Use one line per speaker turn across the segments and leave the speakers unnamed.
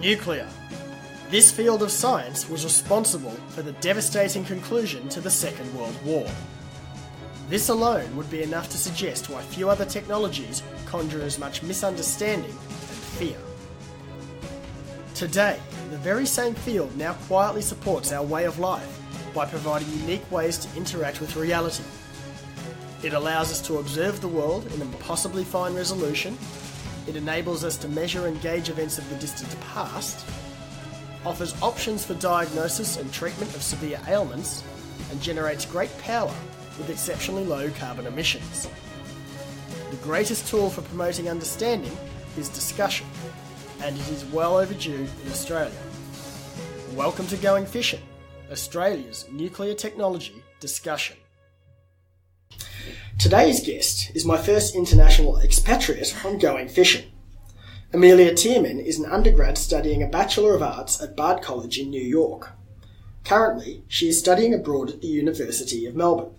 Nuclear. This field of science was responsible for the devastating conclusion to the Second World War. This alone would be enough to suggest why few other technologies conjure as much misunderstanding and fear. Today, the very same field now quietly supports our way of life by providing unique ways to interact with reality. It allows us to observe the world in impossibly fine resolution. It enables us to measure and gauge events of the distant past, offers options for diagnosis and treatment of severe ailments, and generates great power with exceptionally low carbon emissions. The greatest tool for promoting understanding is discussion, and it is well overdue in Australia. Welcome to Going Fishing, Australia's nuclear technology discussion. Today's guest is my first international expatriate on Going Fishing. Amelia Tiemann is an undergrad studying a Bachelor of Arts at Bard College in New York. Currently, she is studying abroad at the University of Melbourne.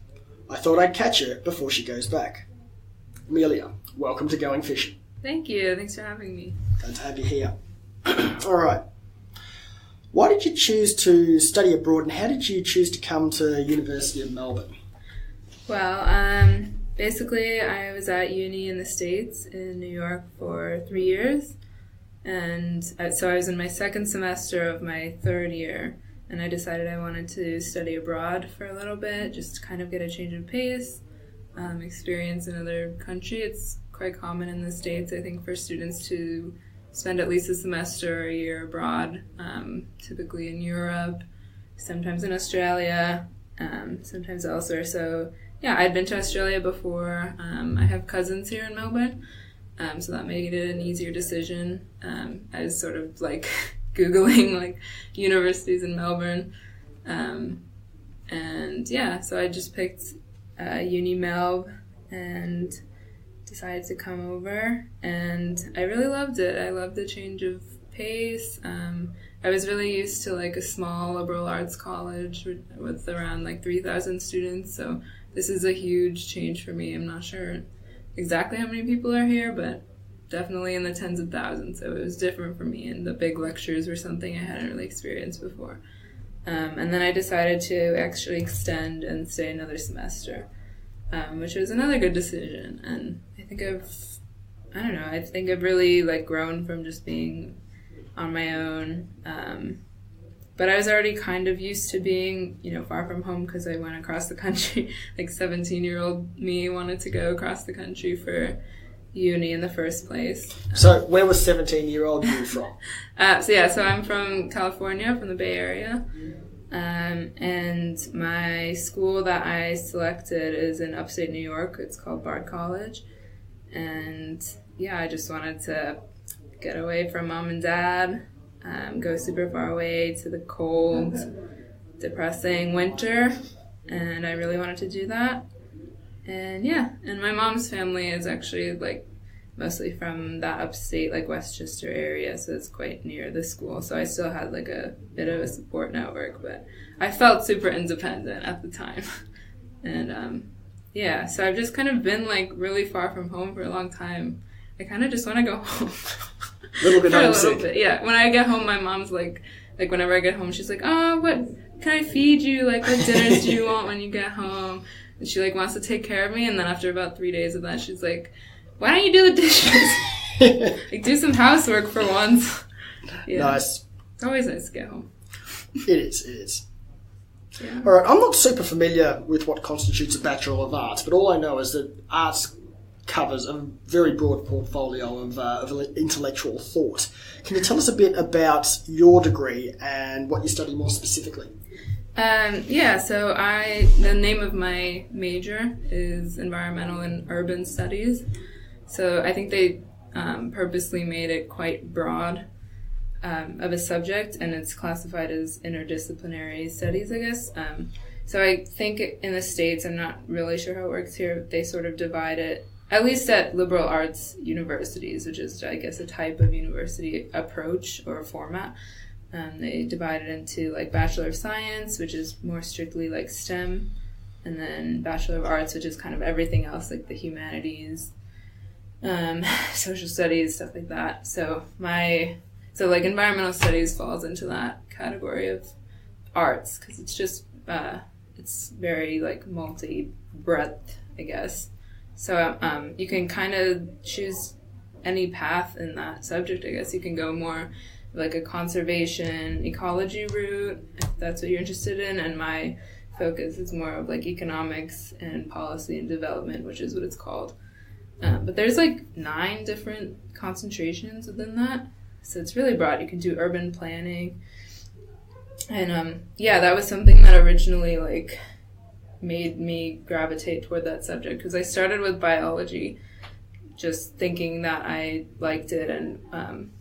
I thought I'd catch her before she goes back. Amelia, welcome to Going Fishing.
Thank you. Thanks for having me.
Glad to have you here. All right. Why did you choose to study abroad, and how did you choose to come to University of Melbourne?
Well, basically I was at uni in the States in New York for 3 years, and so I was in my second semester of my third year, and I decided I wanted to study abroad for a little bit, just to kind of get a change of pace, experience another country. It's quite common in the States, I think, for students to spend at least a semester or a year abroad, typically in Europe, sometimes in Australia, sometimes elsewhere. So yeah, I'd been to Australia before. I have cousins here in Melbourne, so that made it an easier decision. I was sort of like Googling like universities in Melbourne, and yeah, so I just picked Uni Melb and decided to come over, and I really loved it. I loved the change of pace. I was really used to like a small liberal arts college with around like 3,000 students, so this is a huge change for me. I'm not sure exactly how many people are here, but definitely in the tens of thousands, so it was different for me, and the big lectures were something I hadn't really experienced before. And then I decided to actually extend and stay another semester, which was another good decision. And I think I've really like grown from just being on my own. But I was already kind of used to being, far from home because I went across the country. Like 17-year-old me wanted to go across the country for uni in the first place.
So where was 17-year-old you from?
So I'm from California, from the Bay Area. And my school that I selected is in upstate New York. It's called Bard College. And yeah, I just wanted to get away from mom and dad, go super far away to the cold, depressing winter. And I really wanted to do that. And yeah, and my mom's family is actually like mostly from that upstate, like Westchester area, so it's quite near the school. So I still had like a bit of a support network, but I felt super independent at the time. And yeah, so I've just kind of been like really far from home for a long time. I kind of just want to go home.
Little bit homesick.
Yeah, when I get home, my mom's like whenever I get home, she's like, "Oh, what can I feed you? Like, what dinners do you want when you get home?" And she like wants to take care of me. And then after about 3 days of that, she's like, "Why don't you do the dishes? Like, do some housework for once." Yeah.
Nice.
It's always nice to get home.
It is.
Yeah.
All right, I'm not super familiar with what constitutes a Bachelor of Arts, but all I know is that arts covers a very broad portfolio of intellectual thought. Can you tell us a bit about your degree and what you study more specifically?
So the name of my major is Environmental and Urban Studies. So I think they purposely made it quite broad of a subject, and it's classified as interdisciplinary studies, I guess. So I think in the States, I'm not really sure how it works here, they sort of divide it, at least at liberal arts universities, which is, I guess, a type of university approach or format. They divide it into like Bachelor of Science, which is more strictly like STEM, and then Bachelor of Arts, which is kind of everything else, like the humanities, social studies, stuff like that. So So, like, environmental studies falls into that category of arts, because it's just, it's very, like, multi-breadth, I guess. So, you can kind of choose any path in that subject, I guess. You can go more like a conservation ecology route, if that's what you're interested in, and my focus is more of like economics and policy and development, which is what it's called. But there's like 9 different concentrations within that, so it's really broad. You can do urban planning, and that was something that originally like made me gravitate toward that subject, because I started with biology just thinking that I liked it, and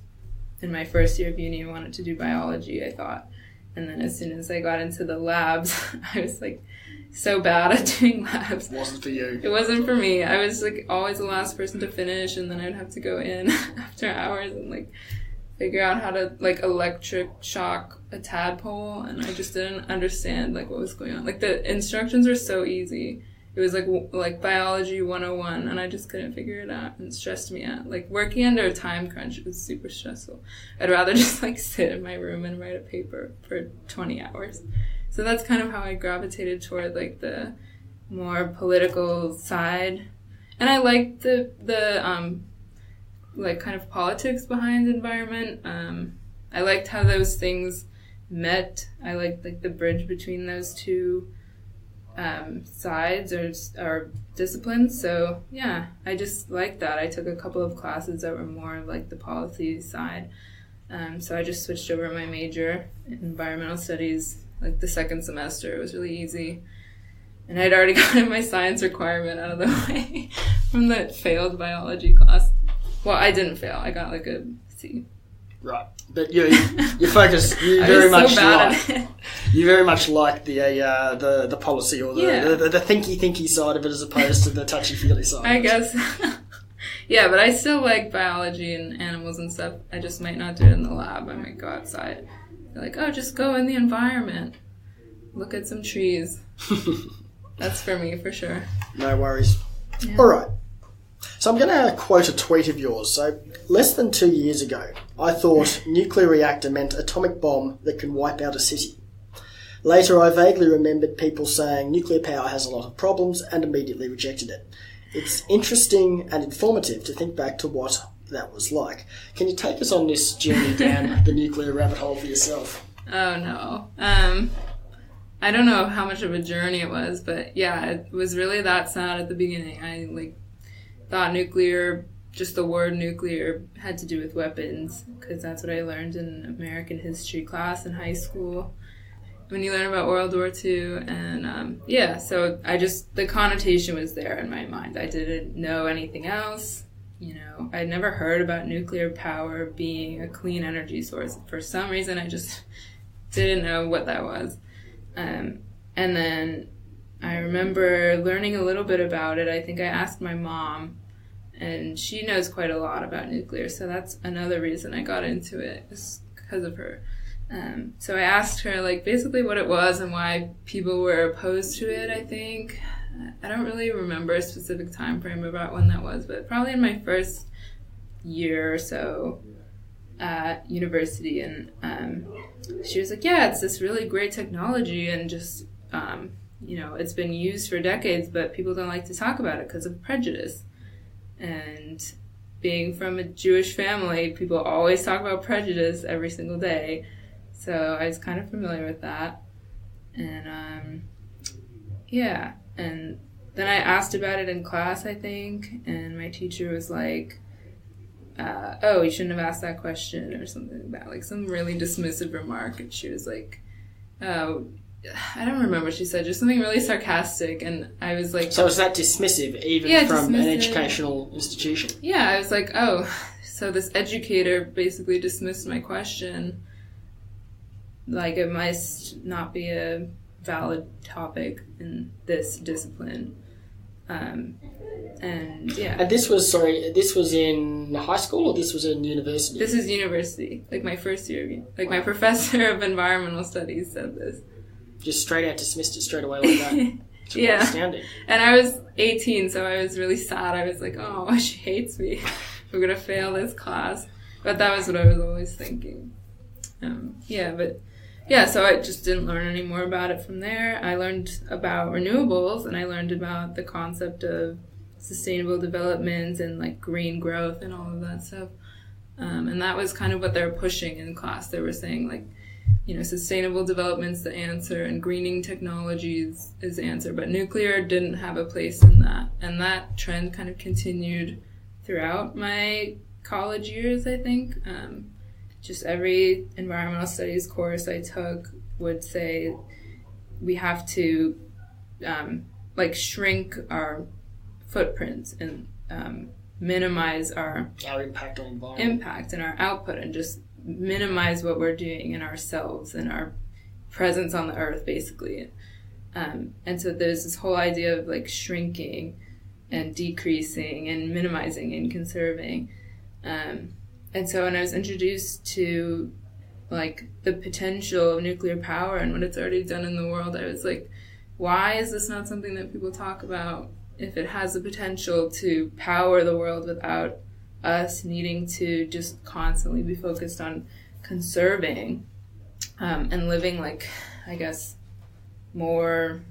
in my first year of uni I wanted to do biology, I thought. And then as soon as I got into the labs, I was like so bad at doing labs.
It wasn't for you.
It wasn't for me. I was like always the last person to finish, and then I'd have to go in after hours and like figure out how to like electric shock a tadpole, and I just didn't understand like what was going on. Like the instructions were so easy. It was like biology 101, and I just couldn't figure it out, and it stressed me out. Like working under a time crunch was super stressful. I'd rather just like sit in my room and write a paper for 20 hours. So that's kind of how I gravitated toward like the more political side. And I liked the like kind of politics behind the environment. I liked how those things met. I liked like the bridge between those two sides or disciplines. So yeah, I just liked that. I took a couple of classes that were more like the policy side. So I just switched over my major in environmental studies like the second semester. It was really easy. And I'd already gotten my science requirement out of the way from the failed biology class. Well, I didn't fail. I got like a C.
Right, but you focus. You very much
so
like. You very much like the policy or the thinky side of it as opposed to the touchy feely side.
I guess. Yeah, but I still like biology and animals and stuff. I just might not do it in the lab. I might go outside. They're like, oh, just go in the environment. Look at some trees. That's for me for sure.
No worries. Yeah. All right. So I'm going to quote a tweet of yours. So, less than 2 years ago, I thought nuclear reactor meant atomic bomb that can wipe out a city. Later, I vaguely remembered people saying nuclear power has a lot of problems and immediately rejected it. It's interesting and informative to think back to what that was like. Can you take us on this journey down the nuclear rabbit hole for yourself?
Oh, no. I don't know how much of a journey it was, but yeah, it was really that sad at the beginning. I thought nuclear, just the word nuclear, had to do with weapons, because that's what I learned in American history class in high school when you learn about World War II. And so the connotation was there in my mind. I didn't know anything else. I'd never heard about nuclear power being a clean energy source. For some reason, I just didn't know what that was. And then I remember learning a little bit about it. I think I asked my mom, and she knows quite a lot about nuclear, so that's another reason I got into it, is because of her. So I asked her, basically what it was and why people were opposed to it, I think. I don't really remember a specific time frame about when that was, but probably in my first year or so at university. And she was like, yeah, it's this really great technology, and just it's been used for decades, but people don't like to talk about it because of prejudice. And being from a Jewish family, people always talk about prejudice every single day. So I was kind of familiar with that. And and then I asked about it in class, I think, and my teacher was like, oh, you shouldn't have asked that question, or something like that, some really dismissive remark. And she was like, oh, I don't remember what she said, just something really sarcastic. And I was like...
So is that dismissive, even from an educational institution?
Yeah, I was like, oh, so this educator basically dismissed my question. It must not be a valid topic in this discipline. And
this was in high school, or this was in university?
This is university, my first year. My professor of environmental studies said this.
Just straight out dismissed it straight away like that. It's
yeah.
Astounding.
And I was 18, so I was really sad. I was like, oh, she hates me. We're going to fail this class. But that was what I was always thinking. So I just didn't learn any more about it from there. I learned about renewables, and I learned about the concept of sustainable development and like green growth and all of that stuff. And that was kind of what they were pushing in class. They were saying like, sustainable development's the answer and greening technologies is the answer. But nuclear didn't have a place in that. And that trend kind of continued throughout my college years, I think. Just every environmental studies course I took would say we have to shrink our footprint and minimize our
impact on environment,
impact and our output, and just minimize what we're doing in ourselves and our presence on the earth, basically. And so there's this whole idea of like shrinking and decreasing and minimizing and conserving. And so when I was introduced to like the potential of nuclear power and what it's already done in the world, I was like, why is this not something that people talk about if it has the potential to power the world without us needing to just constantly be focused on conserving and living like, I guess, more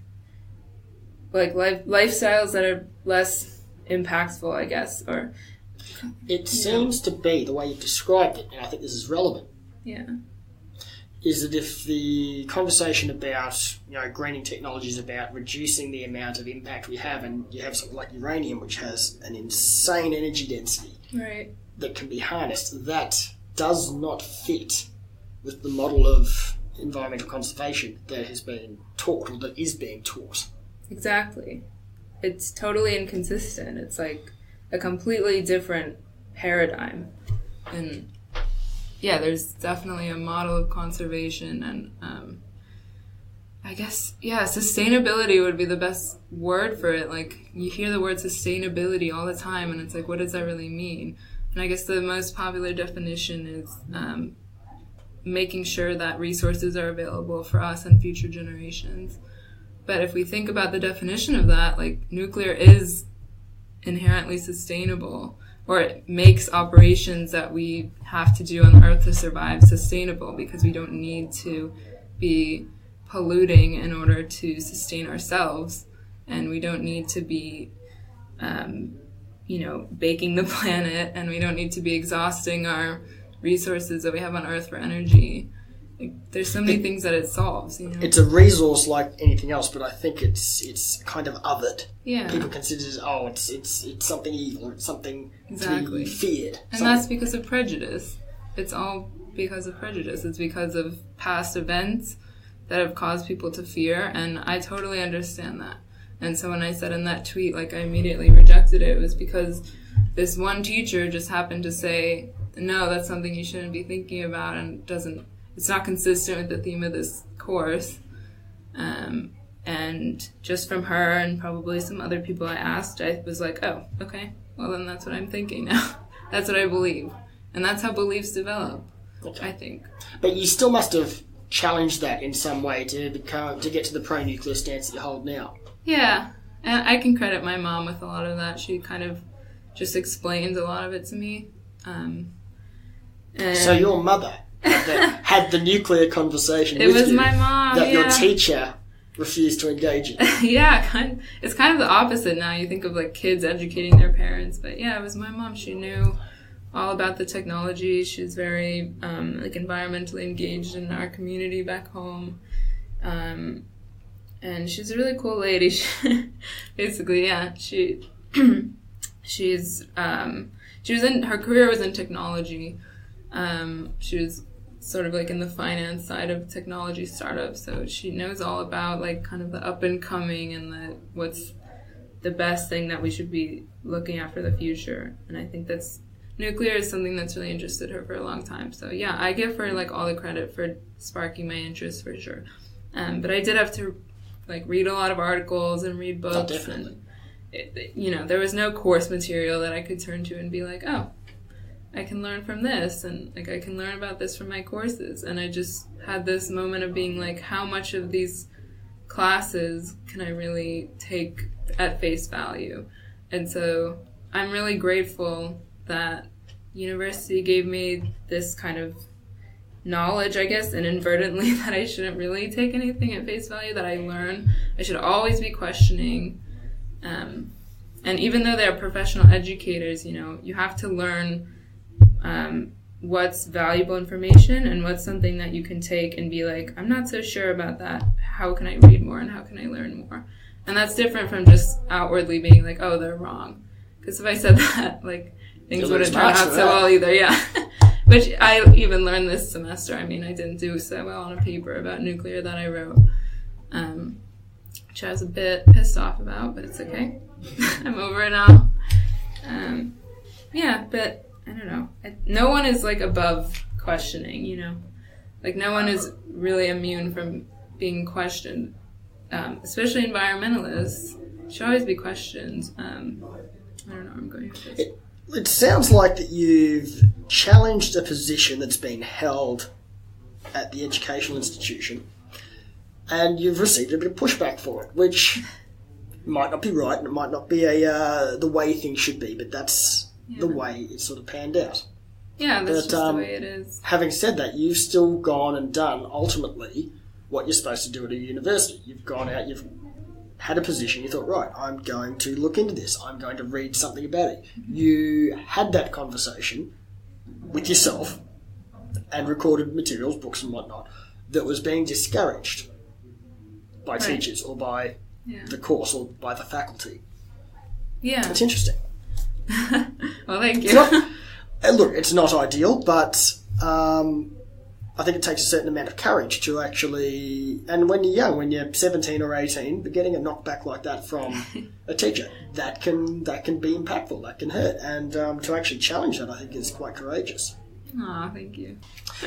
like lifestyles that are less impactful, I guess, or...
It seems to be, the way you've described it, and I think this is relevant, is that if the conversation about, greening technology is about reducing the amount of impact we have, and you have something like uranium, which has an insane energy density that can be harnessed, that does not fit with the model of environmental conservation that has been taught, or that is being taught.
Exactly. It's totally inconsistent. It's like a completely different paradigm. And there's definitely a model of conservation, and I guess sustainability would be the best word for it. Like, you hear the word sustainability all the time, and it's like, what does that really mean? And I guess the most popular definition is making sure that resources are available for us and future generations. But if we think about the definition of that, like, nuclear is inherently sustainable, or it makes operations that we have to do on Earth to survive sustainable, because we don't need to be polluting in order to sustain ourselves, and we don't need to be baking the planet, and we don't need to be exhausting our resources that we have on Earth for energy. Like, there's so many things that it solves.
It's a resource like anything else, but I think it's kind of othered.
Yeah.
People consider it, it's something evil, it's something to be feared.
And that's because of prejudice. It's all because of prejudice. It's because of past events that have caused people to fear, and I totally understand that. And so when I said in that tweet, like, I immediately rejected it, it was because this one teacher just happened to say, no, that's something you shouldn't be thinking about, and it's not consistent with the theme of this course. And just from her and probably some other people I asked, I was like, oh, okay, well then that's what I'm thinking now. That's what I believe. And that's how beliefs develop, I think.
But you still must have challenged that in some way to get to the pro-nuclear stance that you hold now.
Yeah, and I can credit my mom with a lot of that. She kind of just explained a lot of it to me.
So your mother had the nuclear conversation with you.
It was my mom,
that your teacher refused to engage in.
It's kind of the opposite now. You think of like kids educating their parents, but it was my mom. She knew all about the technology. She's very environmentally engaged in our community back home, and she's a really cool lady. Basically, she was in, her career was in technology. She was sort of like in the finance side of technology startups, so she knows all about like kind of the up and coming and what's the best thing that we should be looking at for the future. And I think nuclear is something that's really interested her for a long time. So I give her like all the credit for sparking my interest for sure. But I did have to like read a lot of articles and read books.
Oh, definitely.
And there was no course material that I could turn to and be like, oh, I can learn from this, and like I can learn about this from my courses. And I just had this moment of being like, how much of these classes can I really take at face value? And so I'm really grateful that university gave me this kind of knowledge, I guess, inadvertently, that I shouldn't really take anything at face value, that I learn. I should always be questioning. And even though they're professional educators, you have to learn what's valuable information and what's something that you can take and be like, I'm not so sure about that. How can I read more and how can I learn more? And that's different from just outwardly being like, oh, they're wrong. Because if I said that, like, things wouldn't turn out so well either, yeah. Which I even learned this semester. I mean, I didn't do so well on a paper about nuclear that I wrote, which I was a bit pissed off about, but it's okay. I'm over it now. Yeah, but I don't know. No one is, like, above questioning, Like, no one is really immune from being questioned, especially environmentalists. Should always be questioned. I don't know where I'm going with this.
It sounds like that you've challenged a position that's been held at the educational institution, and you've received a bit of pushback for it, which might not be right, and it might not be the way things should be, but that's the way it's sort of panned out.
Yeah, that's just the way it is.
Having said that, you've still gone and done, ultimately, what you're supposed to do at a university. You've gone out, you've had a position, you thought, right, I'm going to look into this, I'm going to read something about it. You had that conversation with yourself and recorded materials, books and whatnot, that was being discouraged by teachers or by the course or by the faculty.
Yeah.
It's interesting.
Well, thank you.
Look, it's not ideal, but I think it takes a certain amount of courage to actually... And when you're young, when you're 17 or 18, but getting a knockback like that from a teacher, that can be impactful, that can hurt. And to actually challenge that, I think, is quite courageous.
Aw, thank you.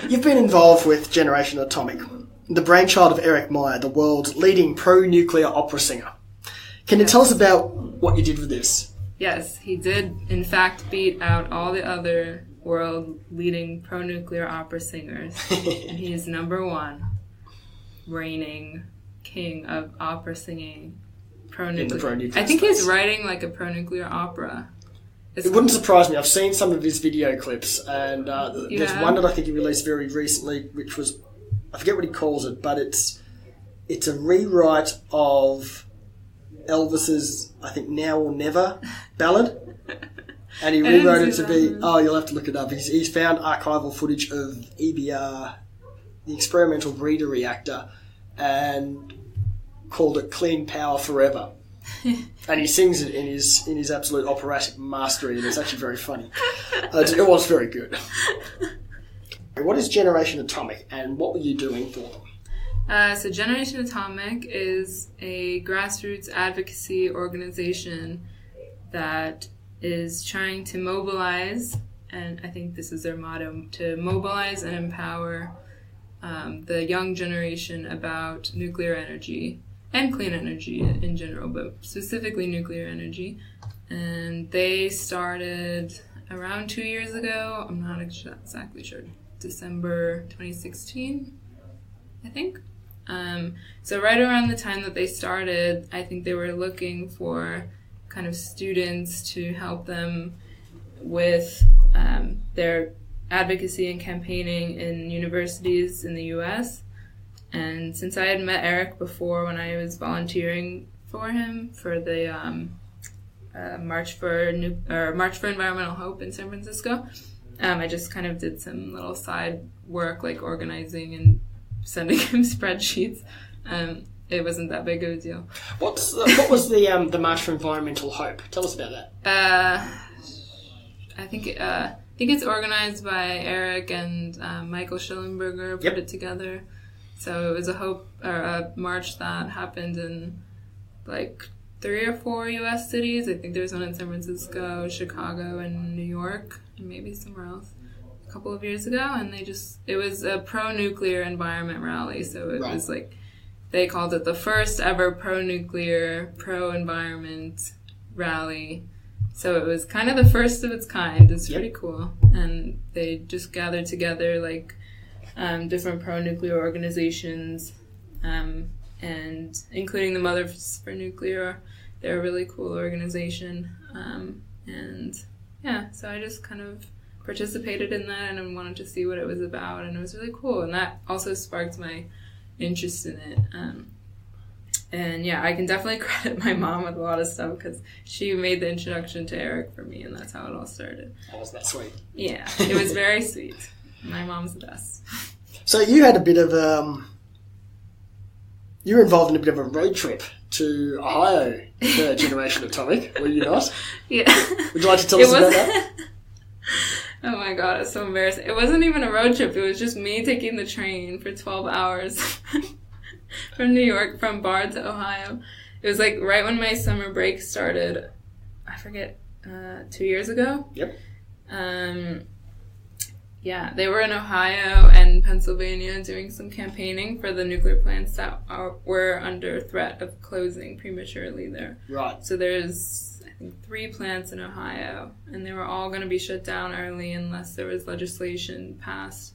You've been involved with Generation Atomic, the brainchild of Eric Meyer, the world's leading pro-nuclear opera singer. Can you tell us about what you did with this?
Yes, he did, in fact, beat out all the other world-leading pro-nuclear opera singers. And he is number one, reigning king of opera singing, pro-nuclear. I think he's writing like a pro-nuclear opera.
It wouldn't surprise me. I've seen some of his video clips, and there's one that I think he released very recently, which was, I forget what he calls it, but it's a rewrite of Elvis's, I think, Now or Never ballad. And he rewrote it to be... Oh, you'll have to look it up. He's found archival footage of EBR, the experimental breeder reactor, and called it Clean Power Forever. And he sings it in his absolute operatic mastery, and it's actually very funny. It was very good. What is Generation Atomic, and what were you doing for them?
So Generation Atomic is a grassroots advocacy organization that is trying to mobilize, and I think this is their motto, to mobilize and empower the young generation about nuclear energy and clean energy in general, but specifically nuclear energy. And they started around 2 years ago. I'm not exactly sure. December 2016, I think. So right around the time that they started, I think they were looking for kind of students to help them with their advocacy and campaigning in universities in the U.S. And since I had met Eric before when I was volunteering for him for the March for Environmental Hope in San Francisco, I just kind of did some little side work like organizing and sending him spreadsheets. It wasn't that big of a deal.
What was the March for Environmental Hope? Tell us about that.
I think it's organized by Eric and Michael Schellenberger put it together. So it was a march that happened in like 3 or 4 U.S. cities. I think there was one in San Francisco, Chicago, and New York, and maybe somewhere else a couple of years ago. And it was a pro-nuclear environment rally. So it was like, they called it the first ever pro-nuclear, pro-environment rally. So it was kind of the first of its kind. It's pretty cool. And they just gathered together like different pro-nuclear organizations, and including the Mothers for Nuclear. They're a really cool organization. And yeah, so I just kind of participated in that and wanted to see what it was about, and it was really cool. And that also sparked my interest in it. And yeah, I can definitely credit my mom with a lot of stuff because she made the introduction to Eric for me, and that's how it all started.
Oh, was that sweet?
Yeah, it was very sweet. My mom's the best.
So you had a bit of you were involved in a bit of a road trip to Ohio, Third Generation Atomic, were you not?
Yeah.
Would you like to tell us about that?
Oh my god, it's so embarrassing. It wasn't even a road trip. It was just me taking the train for 12 hours from New York, from Bard to Ohio. It was like right when my summer break started. I forget, 2 years ago?
Yep.
Yeah, they were in Ohio and Pennsylvania doing some campaigning for the nuclear plants that were under threat of closing prematurely there.
Right.
So there's, I think, 3 plants in Ohio, and they were all going to be shut down early unless there was legislation passed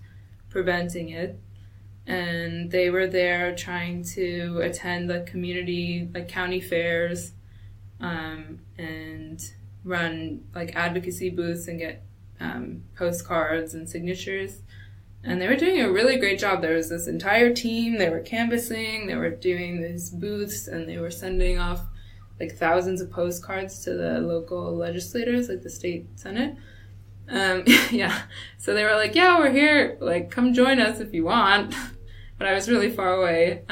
preventing it. And they were there trying to attend the community, like county fairs, and run like advocacy booths and get postcards and signatures. And they were doing a really great job. There was this entire team. They were canvassing, they were doing these booths, and they were sending off like thousands of postcards to the local legislators, like the state senate. Yeah. So they were like, yeah, we're here. Like, come join us if you want. But I was really far away.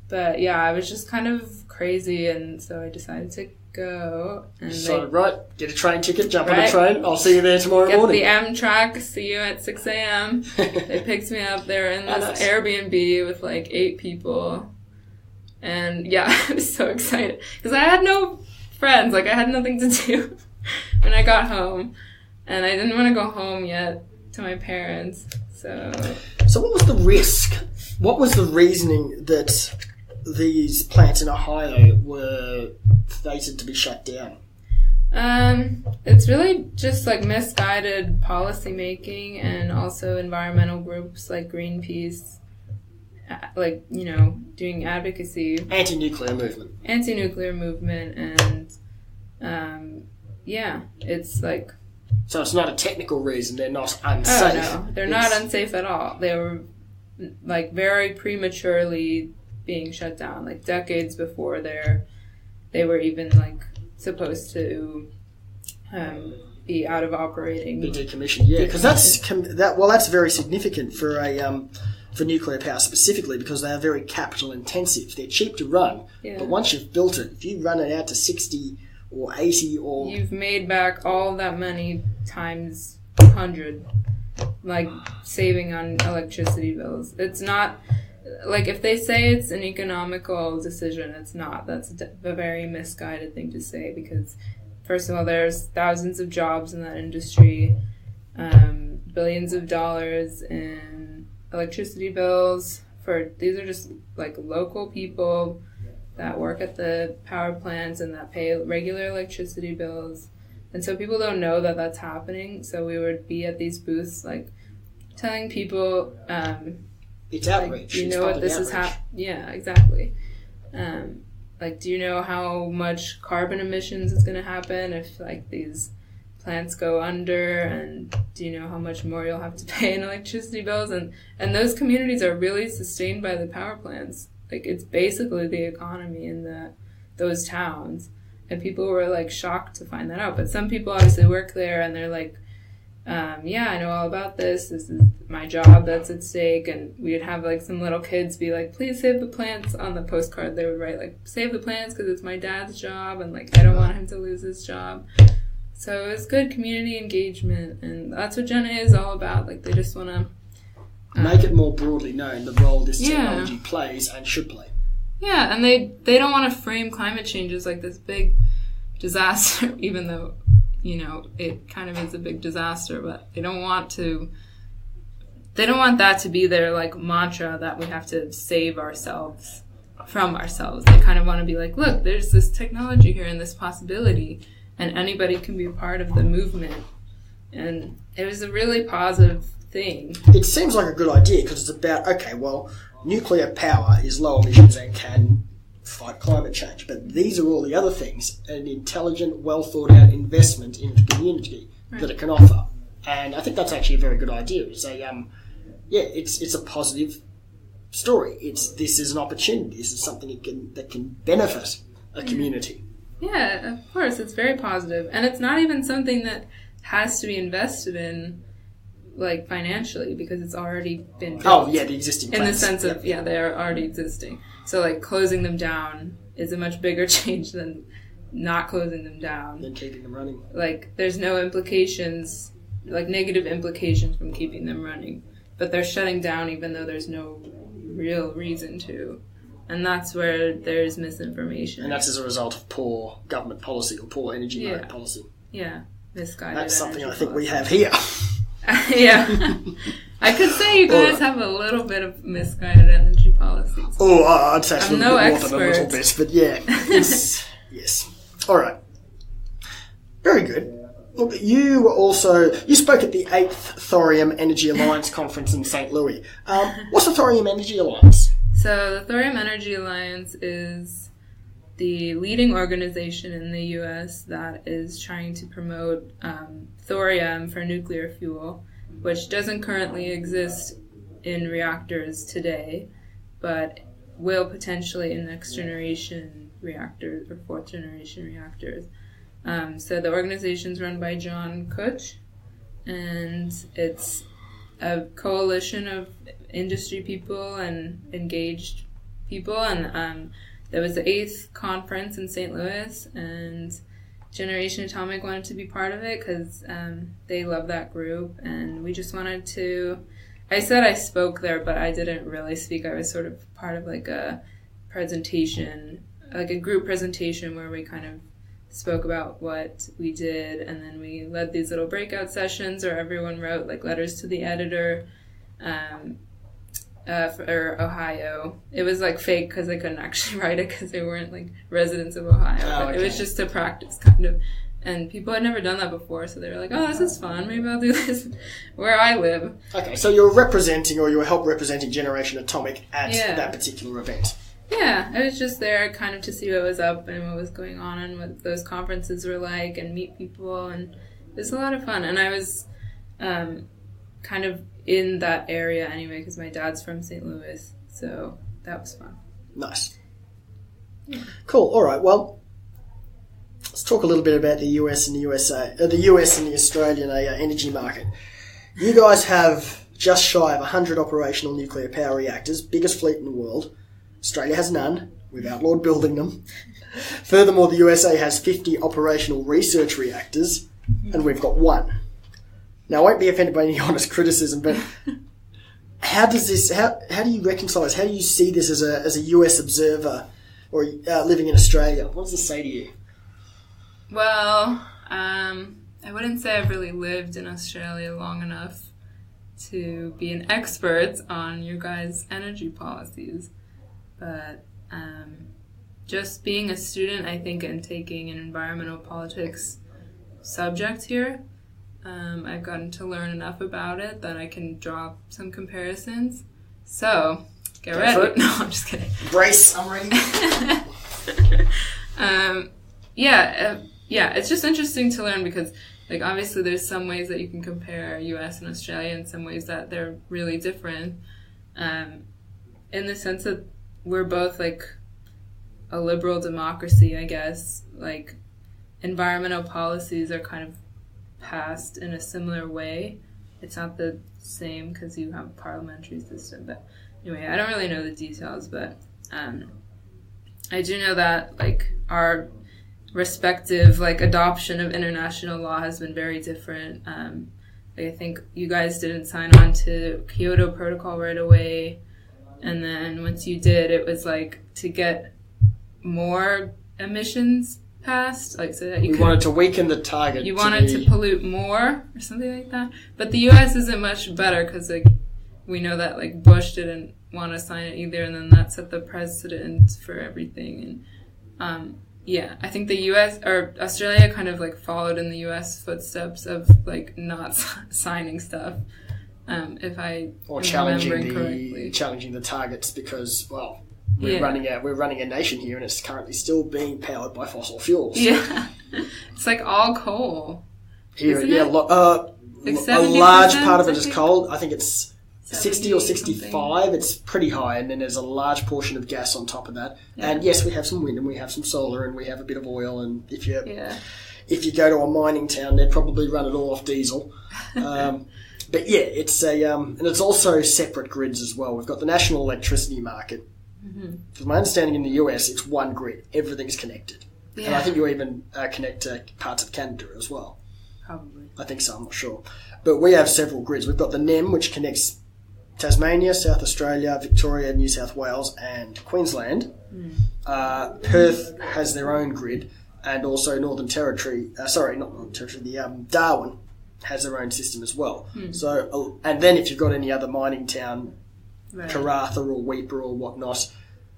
But yeah, I was just kind of crazy, and so I decided to go. And
so, right, get a train ticket, jump on a train. I'll see you there tomorrow morning.
Get the Amtrak, see you at 6 a.m. They picked me up. They were in this Airbnb with like 8 people. And yeah, I was so excited. Because I had no friends. Like, I had nothing to do when I got home. And I didn't want to go home yet to my parents. So
what was the risk? What was the reasoning that these plants in Ohio were fated to be shut down?
It's really just like misguided policy making, and also environmental groups like Greenpeace, like, you know, doing advocacy.
Anti-nuclear movement.
And yeah, it's like...
So it's not a technical reason, they're not unsafe.
Oh, no, they're not unsafe at all. They were like very prematurely being shut down, like decades before they were even like supposed to be out of operating.
Be decommissioned, yeah, because that's very significant for for nuclear power specifically, because they are very capital intensive. They're cheap to run, but once you've built it, if you run it out to 60 or 80 or... You've
made back all that money times 100, like saving on electricity bills. It's not... Like, if they say it's an economical decision, it's not. That's a very misguided thing to say, because, first of all, there's thousands of jobs in that industry, billions of dollars in electricity bills. These are just, like, local people that work at the power plants and that pay regular electricity bills. And so people don't know that that's happening. So we would be at these booths, like, telling people...
it's outreach.
Like, do you know what this is happening? Yeah, exactly. Like, do you know how much carbon emissions is going to happen if, like, these plants go under? And do you know how much more you'll have to pay in electricity bills? And those communities are really sustained by the power plants. Like, it's basically the economy in those towns. And people were, like, shocked to find that out. But some people obviously work there, and they're like, yeah, I know all about this. This is my job that's at stake. And we'd have, like, some little kids be like, please save the plants. On the postcard, they would write, like, save the plants because it's my dad's job. And, like, I don't want him to lose his job. So it was good community engagement. And that's what Jenna is all about. Like, they just want to...
make it more broadly known the role this technology plays and should play.
Yeah, and they don't want to frame climate change as like this big disaster, even though, you know, it kind of is a big disaster, but they don't want that to be their like mantra that we have to save ourselves from ourselves. They kind of want to be like, look, there's this technology here and this possibility, and anybody can be a part of the movement. And it was a really positive thing.
It seems like a good idea because it's about, okay, well, nuclear power is low emissions and can fight climate change, but these are all the other things, an intelligent, well thought out investment into the community that it can offer. And I think that's actually a very good idea. It's it's a positive story. This is an opportunity. This is something that can benefit a community.
Yeah, of course. It's very positive. And it's not even something that has to be invested in, like, financially, because it's already been built.
Oh, yeah, the existing plants.
In the sense of, they're already existing. So, like, closing them down is a much bigger change than not closing them down.
Than keeping them running.
Like, there's no implications, like, negative implications from keeping them running. But they're shutting down even though there's no real reason to. And that's where there's misinformation.
And that's as a result of poor government policy or poor energy market policy.
Yeah, misguided.
That's something I think
policy.
we have here.
Yeah. I could say you guys have a little bit of misguided energy policies.
Oh, I'd say it's a little bit
expert.
more than a little bit, but yeah. Yes. All right. Very good. Look, you spoke at the 8th Thorium Energy Alliance conference in St. Louis. What's the Thorium Energy Alliance?
So the Thorium Energy Alliance is the leading organization in the U.S. that is trying to promote thorium for nuclear fuel, which doesn't currently exist in reactors today, but will potentially in next generation reactors or fourth generation reactors. So the organization's run by John Kutch, and it's a coalition of industry people and engaged people, and there was the 8th conference in St. Louis, and Generation Atomic wanted to be part of it because they love that group, and we just wanted to... I said I spoke there, but I didn't really speak. I was sort of part of like a presentation, like a group presentation where we kind of spoke about what we did, and then we led these little breakout sessions where everyone wrote like letters to the editor for Ohio. It was like fake because they couldn't actually write it because they weren't like residents of Ohio. But it was just to practice kind of. And people had never done that before, so they were like, oh, this is fun. Maybe I'll do this where I live. Okay,
so you were help representing Generation Atomic at that particular event.
Yeah, I was just there kind of to see what was up and what was going on and what those conferences were like and meet people, and it was a lot of fun. And I was kind of in that area anyway because my dad's from St. Louis, so that was fun.
Nice. Yeah. Cool. All right, well, let's talk a little bit about the US and the Australian energy market. You guys have just shy of 100 operational nuclear power reactors, biggest fleet in the world. Australia has none. We've outlawed building them. Furthermore, the USA has 50 operational research reactors, and we've got one. Now, I won't be offended by any honest criticism, but how do you reconcile this? How do you see this as a US observer or living in Australia? What does this say to you?
Well, I wouldn't say I've really lived in Australia long enough to be an expert on your guys' energy policies. But just being a student, I think, and taking an environmental politics subject here, I've gotten to learn enough about it that I can draw some comparisons. So, get ready. No, I'm just kidding.
Brace, I'm ready.
Yeah, it's just interesting to learn because, like, obviously there's some ways that you can compare US and Australia and some ways that they're really different. In the sense that we're both, like, a liberal democracy, I guess. Like, environmental policies are kind of passed in a similar way. It's not the same because you have a parliamentary system. But anyway, I don't really know the details, but I do know that, like, our respective, like, adoption of international law has been very different. Like, I think you guys didn't sign on to Kyoto Protocol right away. And then once you did, it was like to get more emissions passed, like so that you
wanted to weaken the target.
You wanted to pollute more or something like that. But the U.S. isn't much better because like we know that like Bush didn't want to sign it either, and then that set the precedent for everything. And I think the U.S. or Australia kind of like followed in the U.S. footsteps of like not signing stuff. If I
or challenging the targets because we're running a nation here and it's currently still being powered by fossil fuels.
Yeah, it's like all coal.
Here,
Isn't
yeah,
it? Like
a large
70%,
part of it
I
is
think?
coal. I think it's 60 or
70
65. It's pretty high, and then there's a large portion of gas on top of that.
Yeah.
And yes, we have some wind, and we have some solar, and we have a bit of oil. And if you
Yeah.
go to a mining town, they'd probably run it all off diesel. But yeah, it's and it's also separate grids as well. We've got the national electricity market.
Mm-hmm.
From my understanding, in the US, it's one grid. Everything's connected.
Yeah.
And I think you even connect to parts of Canada as well.
Probably.
I think so, I'm not sure. But we have several grids. We've got the NEM, which connects Tasmania, South Australia, Victoria, New South Wales, and Queensland. Perth has their own grid, and also Northern Territory, not Northern Territory, Darwin has their own system as well. So, and then if you've got any other mining town,
Right.
Karratha or Weipa or whatnot,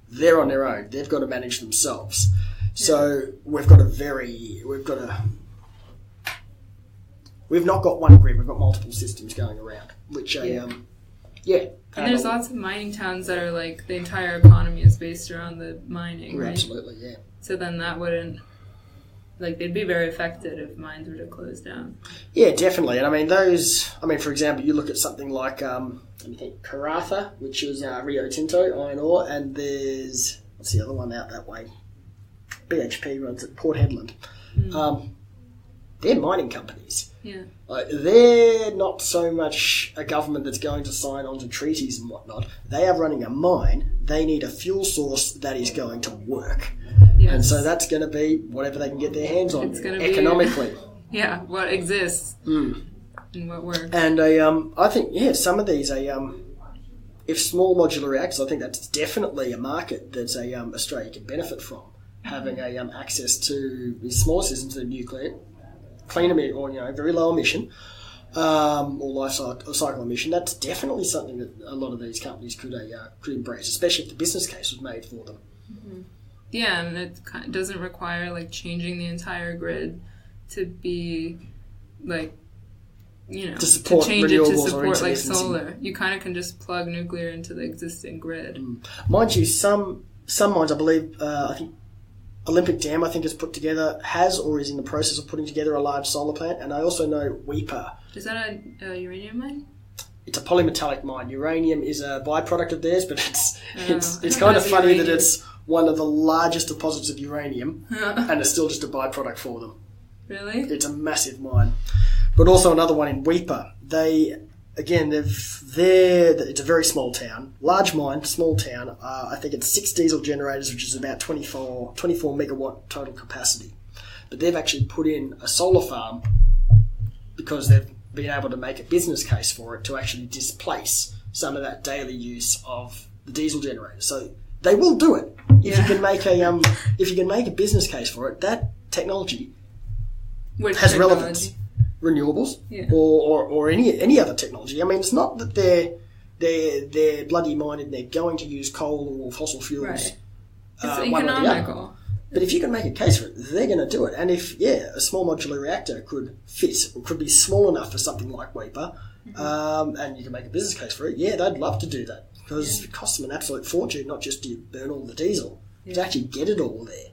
they're on their own. They've got to manage themselves. So we've not got one grid. We've got multiple systems going around, which
And
lots.
there's lots of mining towns that are like the entire economy is based around the mining, right?
Absolutely, yeah.
So then that wouldn't, like, they'd be very affected if mines were to close down.
Yeah, definitely. And for example, you look at something like, let me think, Karratha, which is Rio Tinto, iron ore, and there's, what's the other one out that way? BHP runs at Port Hedland. They're mining companies.
Yeah.
They're not so much a government that's going to sign on to treaties and whatnot. They are running a mine. They need a fuel source that is going to work.
Yes.
And so that's going to be whatever they can get their hands on
It's gonna be-
economically.
Yeah, what exists and what works.
And I think, some of these, if small modular reactors, I think that's definitely a market that Australia can benefit from, having access to these smaller systems that are nuclear, clean emission, or very low emission, or life cycle emission. That's definitely something that a lot of these companies could embrace, especially if the business case was made for them.
Yeah, and it doesn't require like changing the entire grid to be like,
To support
change it to
renewables or
support like
intermittency.
solar. You kind of can just plug nuclear into the existing grid.
Mind you, some mines, I believe, I think Olympic Dam, has put together, has or is in the process of putting together a large solar plant, and I also know Weipa.
Is that a uranium mine?
It's a polymetallic mine. Uranium is a byproduct of theirs, but it's
I
kind of
know
funny
uranium.
that it's one of the largest deposits of uranium, and it's still just a byproduct for them.
Really?
It's a massive mine. But also another one in Weipa. It's a very small town. Large mine, small town. I think it's 6 diesel generators, which is about 24 megawatt total capacity. But they've actually put in a solar farm because they've been able to make a business case for it to actually displace some of that daily use of the diesel generator. So they will do it if you can make a business case for it. That technology
Which
has
technology?
relevance. Renewables,
Yeah.
or any other technology. I mean, it's not that they're bloody minded. They're going to use coal or fossil fuels.
Right. It's
one or the other.
economical.
But if you can make a case for it, they're going to do it. And if a small modular reactor could fit, or could be small enough for something like Weipa, and you can make a business case for it, they'd love to do that because it costs them an absolute fortune, not just to burn all the diesel, but to actually get it all there.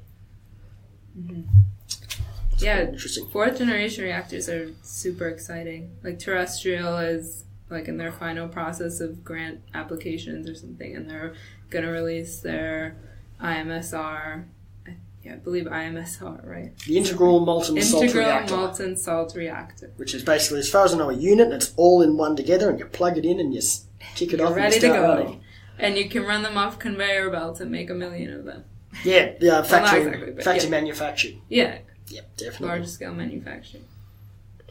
Yeah,
Interesting.
4th generation reactors are super exciting. Like terrestrial is like in their final process of grant applications or something, and they're going to release their IMSR. I believe IMSR, right?
The integral molten salt reactor.
Molten salt reactor.
Which is basically, as far as I know, a unit, and it's all in one together, and you plug it in and you kick it off
Ready
and you
to
start
go.
running.
And you can run them off conveyor belts and make 1 million of them.
Yeah, factory,
not exactly, but
factory manufactured.
Yeah,
Yep, definitely.
large scale manufacturing.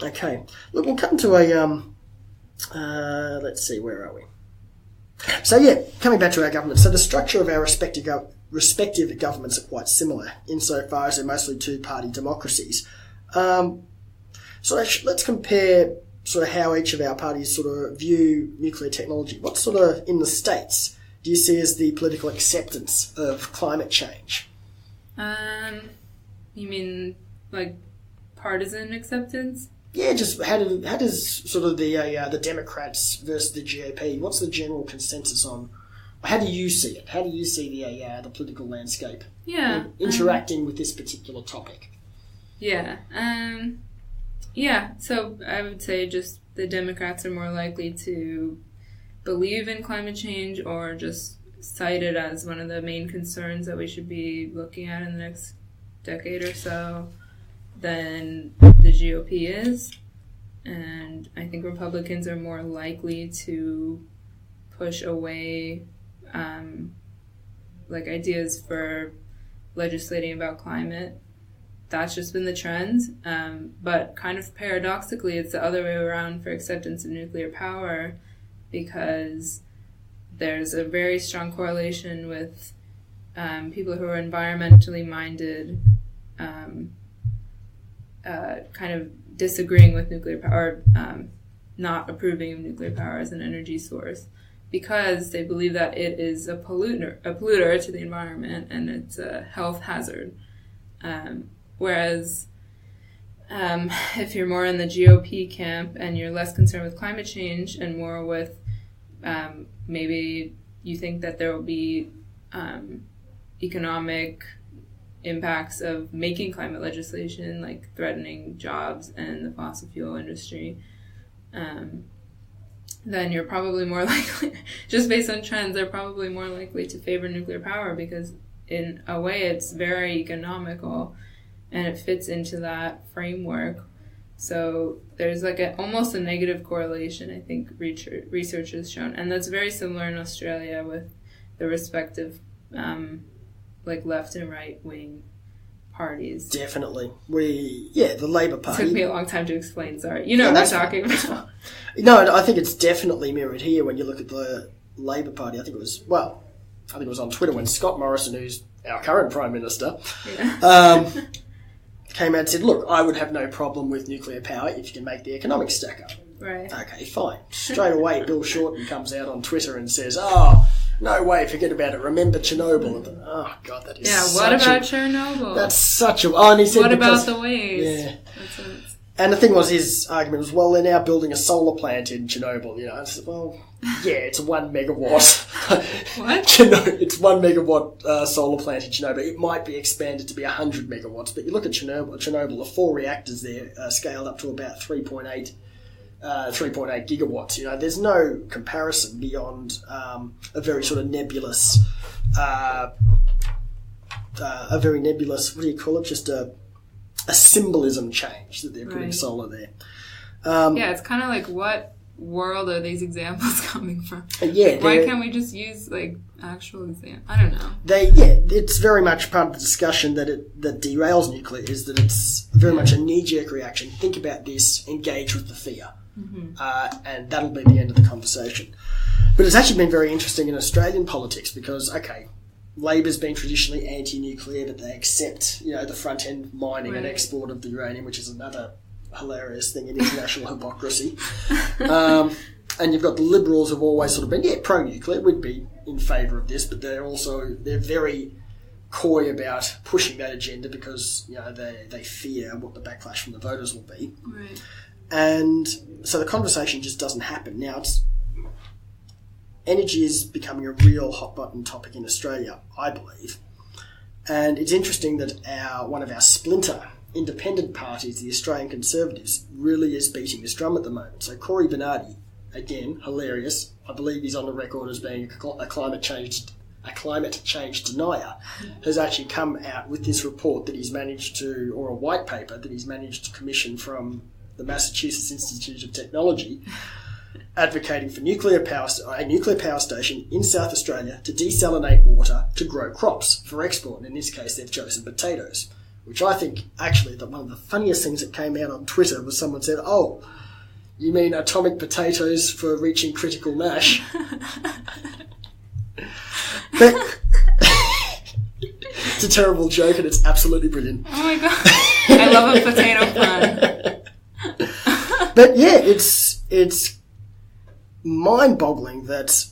Okay. Look, we'll come to a, let's see, where are we? So, coming back to our government. So the structure of our respective governments are quite similar insofar as they're mostly two-party democracies. So let's compare sort of how each of our parties sort of view nuclear technology. What sort of, in the States, do you see as the political acceptance of climate change?
You mean like partisan acceptance?
Yeah, just how does sort of the Democrats versus the GOP? What's the general consensus on? How do you see it? How do you see the political landscape interacting with this particular topic?
Yeah. Yeah, so I would say just the Democrats are more likely to believe in climate change or just cite it as one of the main concerns that we should be looking at in the next decade or so than the GOP is. And I think Republicans are more likely to push away ideas for legislating about climate. That's just been the trend. But kind of paradoxically, it's the other way around for acceptance of nuclear power, because there's a very strong correlation with people who are environmentally minded kind of disagreeing with nuclear power, not approving of nuclear power as an energy source, because they believe that it is a polluter to the environment and it's a health hazard. Whereas if you're more in the GOP camp and you're less concerned with climate change and more with maybe you think that there will be economic impacts of making climate legislation, like threatening jobs and the fossil fuel industry, then you're probably more likely, just based on trends, they're probably more likely to favor nuclear power, because in a way it's very economical and it fits into that framework. So there's almost a negative correlation, I think research has shown. And that's very similar in Australia with the respective left and right wing parties.
Definitely. The Labour Party.
It took me a long time to explain, sorry. You know what I'm talking about.
No, I think it's definitely mirrored here when you look at the Labour Party. I think it was on Twitter when Scott Morrison, who's our current Prime Minister, came out and said, look, I would have no problem with nuclear power if you can make the economics stack up.
Right.
Okay, fine. Straight away, Bill Shorten comes out on Twitter and says, no way, forget about it. Remember Chernobyl. Oh, God, that is
what about Chernobyl?
That's such a... Oh, and he said
what about the waste?
Yeah. And the thing was, his argument was, well, they're now building a solar plant in Chernobyl. I said, well, yeah, it's 1 megawatt.
What?
It's 1 megawatt solar plant in Chernobyl. It might be expanded to be 100 megawatts, but you look at Chernobyl, the 4 reactors there scaled up to about 3.8 gigawatts. There's no comparison beyond a very sort of nebulous, what do you call it? Just a symbolism change that they're putting solar there.
It's kind of like, what world are these examples coming from? Why can't we just use actual examples? I don't know.
It's very much part of the discussion that derails nuclear, is that it's very much a knee-jerk reaction. Think about this, engage with the fear. Mm-hmm. And that'll be the end of the conversation. But it's actually been very interesting in Australian politics because, Labor's been traditionally anti-nuclear, but they accept, the front-end mining and export of the uranium, which is another hilarious thing in international hypocrisy. And you've got the Liberals who've always sort of been, pro-nuclear, we'd be in favour of this, but they're very coy about pushing that agenda because, they fear what the backlash from the voters will be.
Right.
And so the conversation just doesn't happen. Now, energy is becoming a real hot-button topic in Australia, I believe. And it's interesting that one of our splinter independent parties, the Australian Conservatives, really is beating this drum at the moment. So Cory Bernardi, again, hilarious. I believe he's on the record as being a climate change denier, has actually come out with this report that he's managed to, or a white paper that he's managed to commission from the Massachusetts Institute of Technology, advocating for a nuclear power station in South Australia to desalinate water to grow crops for export. And in this case, they've chosen potatoes, which I think actually that one of the funniest things that came out on Twitter was someone said, "Oh, you mean atomic potatoes for reaching critical mass?" But it's a terrible joke and it's absolutely brilliant.
Oh my God. I love a potato pun.
But yeah, it's mind-boggling that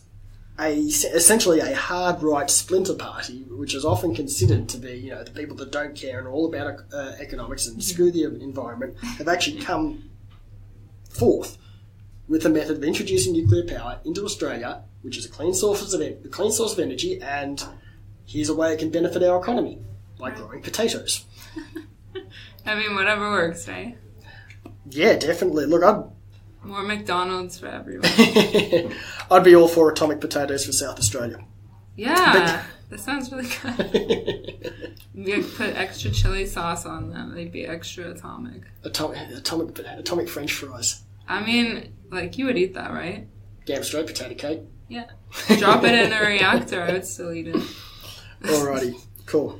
essentially a hard right splinter party, which is often considered to be, the people that don't care and all about economics and screw the environment, have actually come forth with the method of introducing nuclear power into Australia, which is a clean source of energy, and here's a way it can benefit our economy by growing potatoes.
I mean, whatever works, right?
Yeah, definitely. Look,
More McDonald's for everyone.
I'd be all for atomic potatoes for South Australia.
Yeah, that sounds really good. You put extra chili sauce on them. They'd be extra atomic.
Atomic French fries.
I mean, like, you would eat that, right?
Damn straight potato cake.
Yeah. Drop it in a reactor, I would still eat it.
Alrighty, cool.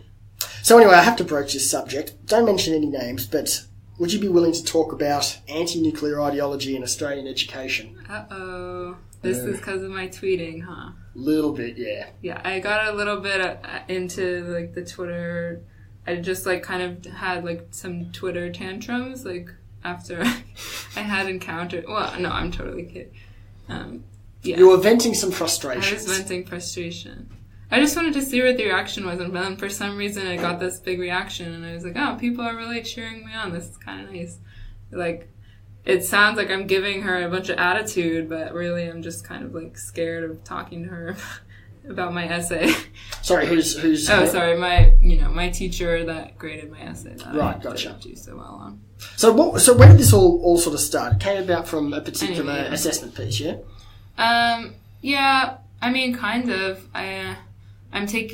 So anyway, I have to broach this subject. Don't mention any names, but would you be willing to talk about anti-nuclear ideology in Australian education?
Uh-oh. This is because of my tweeting, huh?
Little bit, yeah.
Yeah, I got a little bit into, like, the Twitter. I just, like, kind of had, like, some Twitter tantrums, like, after I had encountered... Well, no, I'm totally kidding. Yeah.
You were venting some frustrations.
I was venting frustration. I just wanted to see what the reaction was, and then for some reason I got this big reaction, and I was like, oh, people are really cheering me on. This is kind of nice. Like, it sounds like I'm giving her a bunch of attitude, but really I'm just kind of, like, scared of talking to her about my essay.
Sorry, who's
Oh, sorry, my teacher that graded my essay that
right,
I
gotcha.
didn't do so well on.
So where did this all sort of start? It came about from a particular assessment piece, yeah?
Yeah, I mean, kind of. I took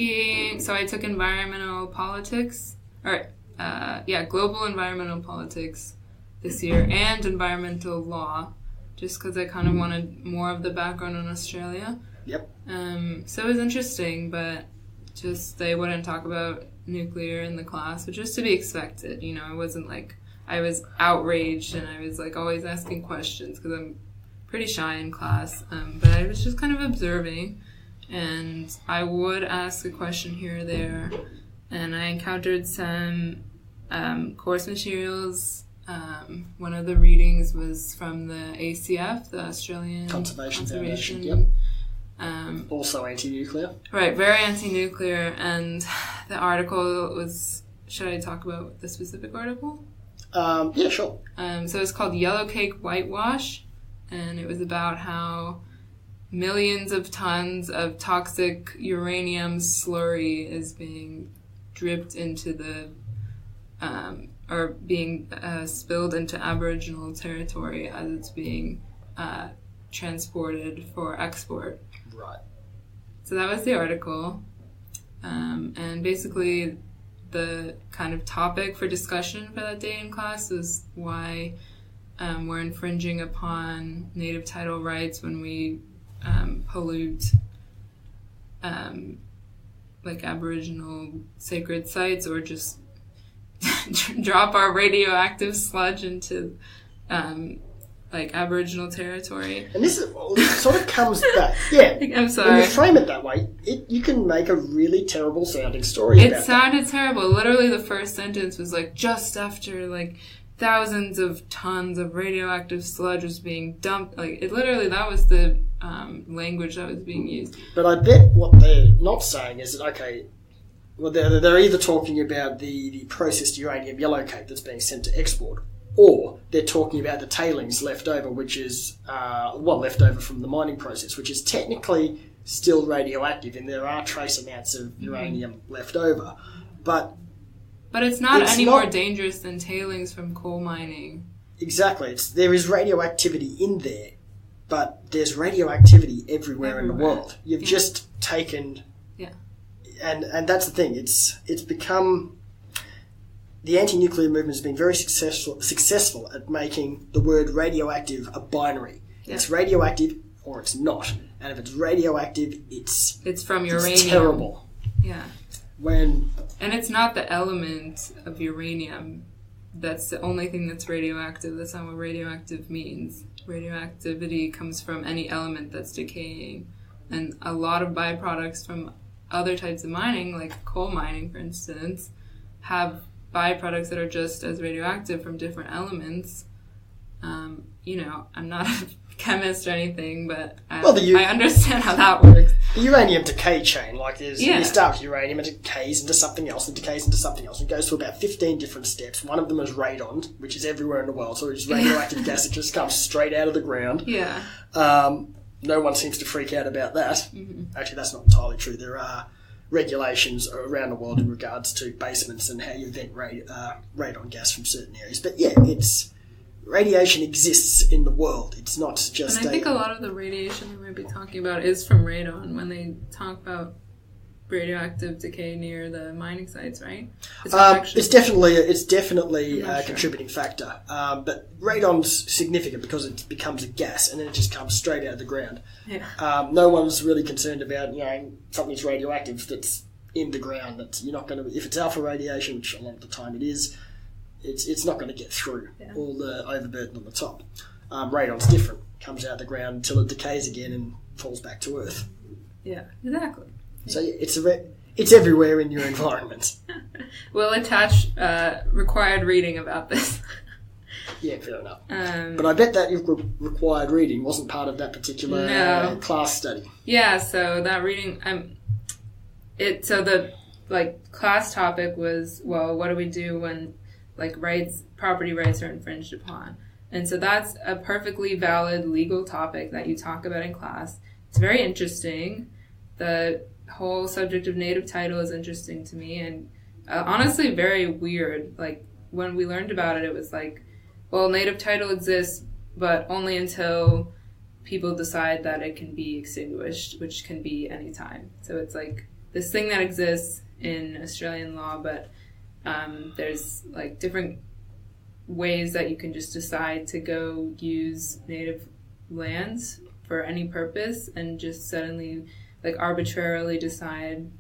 environmental politics, global environmental politics this year, and environmental law, just because I kind of wanted more of the background in Australia.
Yep.
So it was interesting, but just they wouldn't talk about nuclear in the class, which was to be expected. You know, it wasn't like I was outraged and I was like always asking questions because I'm pretty shy in class, but I was just kind of observing, and I would ask a question here or there, and I encountered some course materials. One of the readings was from the ACF, the Australian
Conservation Foundation, yep. Also anti-nuclear.
Right, very anti-nuclear, and the article was... Should I talk about the specific article?
Yeah, sure.
So it's called Yellow Cake Whitewash, and it was about how millions of tons of toxic uranium slurry is being dripped into the... or being spilled into Aboriginal territory as it's being transported for export.
Right.
So that was the article. And basically the kind of topic for discussion for that day in class was why we're infringing upon native title rights when we pollute like Aboriginal sacred sites, or just drop our radioactive sludge into like Aboriginal territory.
And this sort of comes back. Yeah.
I'm sorry.
When you frame it that way, you can make a really terrible sounding story about
It sounded terrible. Literally the first sentence was like, just after like thousands of tons of radioactive sludge was being dumped. Like, it literally, that was the language that was being used.
But I bet what they're not saying is that, okay, well, they're either talking about the processed uranium yellow cake that's being sent to export, or they're talking about the tailings left over, which is, left over from the mining process, which is technically still radioactive, and there are trace amounts of uranium left over. But
it's not any more dangerous than tailings from coal mining.
Exactly. There is radioactivity in there, but there's radioactivity everywhere. In the world. You've just taken...
Yeah.
And that's the thing. It's become... The anti-nuclear movement has been very successful at making the word radioactive a binary. Yeah. It's radioactive or it's not. And if it's radioactive, it's
from uranium.
It's terrible.
Yeah.
And
it's not the element of uranium that's the only thing that's radioactive. That's not what radioactive means. Radioactivity comes from any element that's decaying. And a lot of byproducts from other types of mining, like coal mining, for instance, have byproducts that are just as radioactive from different elements. I'm not a chemist or anything, but I understand how that works.
The uranium decay chain, you start with uranium, it decays into something else, and decays into something else, and goes through about 15 different steps. One of them is radon, which is everywhere in the world, so it's radioactive gas that just comes straight out of the ground.
Yeah.
No one seems to freak out about that. Mm-hmm. Actually, that's not entirely true. There are regulations around the world in regards to basements and how you vent radon gas from certain areas. But yeah, radiation exists in the world. It's not just.
And I think a lot of the radiation they might be talking about is from radon when they talk about radioactive decay near the mining sites, right?
It's definitely a contributing factor. But radon's significant because it becomes a gas and then it just comes straight out of the ground.
Yeah.
No one's really concerned about something's radioactive that's in the ground. That you're not going to, if it's alpha radiation, which a lot of the time it is, it's not going to get through all the overburden on the top. Radon's different. Comes out of the ground until it decays again and falls back to Earth.
Yeah, exactly.
So it's everywhere in your environment.
We'll attach required reading about this.
Yeah, fair enough. But I bet that required reading wasn't part of that particular class study.
Yeah, so that reading, so the class topic was, well, what do we do when property rights are infringed upon? And so that's a perfectly valid legal topic that you talk about in class. It's very interesting. The whole subject of native title is interesting to me and honestly very weird. Like when we learned about it, it was like, well, native title exists, but only until people decide that it can be extinguished, which can be any time. So it's like this thing that exists in Australian law, but there's like different ways that you can just decide to go use native lands for any purpose and just suddenly arbitrarily decide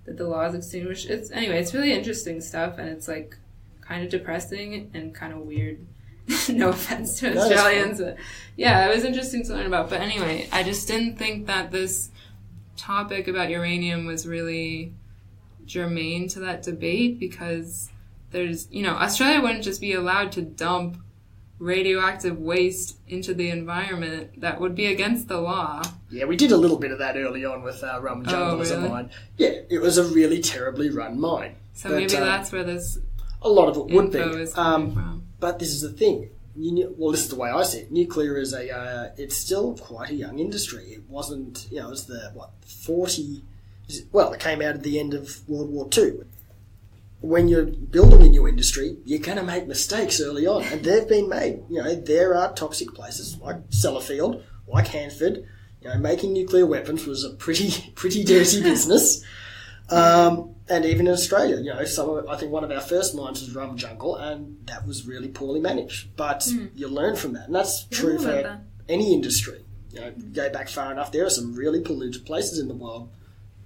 that the law is extinguished. It's really interesting stuff, and it's like kind of depressing and kind of weird. No offense to Australians, but yeah, it was interesting to learn about. But anyway, I just didn't think that this topic about uranium was really germane to that debate because there's, Australia wouldn't just be allowed to dump radioactive waste into the environment. That would be against the law.
Yeah, we did a little bit of that early on with Rum Jungle as a mine. Yeah, it was a really terribly run mine.
So maybe that's where this
a lot of it would be.
Is coming from.
But this is the thing. This is the way I see it. Nuclear is it's still quite a young industry. It wasn't, it was the 40. Well, it came out at the end of World War II. When you're building a new industry, you're going to make mistakes early on, and they've been made. There are toxic places like Sellafield, like Hanford. Making nuclear weapons was a pretty dirty business. And even in Australia, I think one of our first mines was Rum Jungle, and that was really poorly managed. But you learn from that, and that's true for any industry. Go back far enough, there are some really polluted places in the world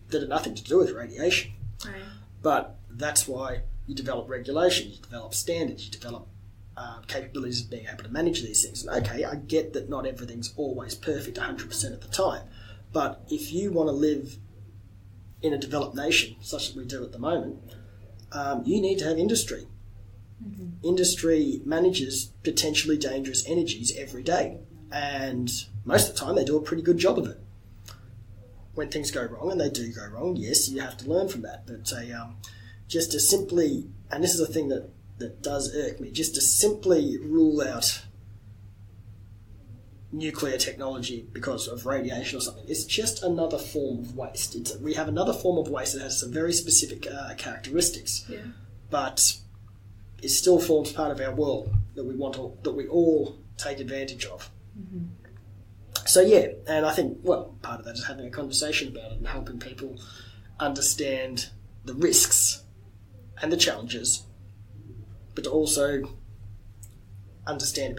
that have nothing to do with radiation.
Right.
But that's why you develop regulation, you develop standards, you develop capabilities of being able to manage these things. And okay, I get that not everything's always perfect 100% of the time, but if you want to live in a developed nation, such as we do at the moment, you need to have industry. Mm-hmm. Industry manages potentially dangerous energies every day, and most of the time they do a pretty good job of it. When things go wrong, and they do go wrong, yes, you have to learn from that, but just to simply, and this is a thing that does irk me, just to simply rule out nuclear technology because of radiation or something, it's just another form of waste. We have another form of waste that has some very specific characteristics, but it still forms part of our world that we all take advantage of. Mm-hmm. So yeah, and I think, part of that is having a conversation about it and helping people understand the risks and the challenges, but to also understand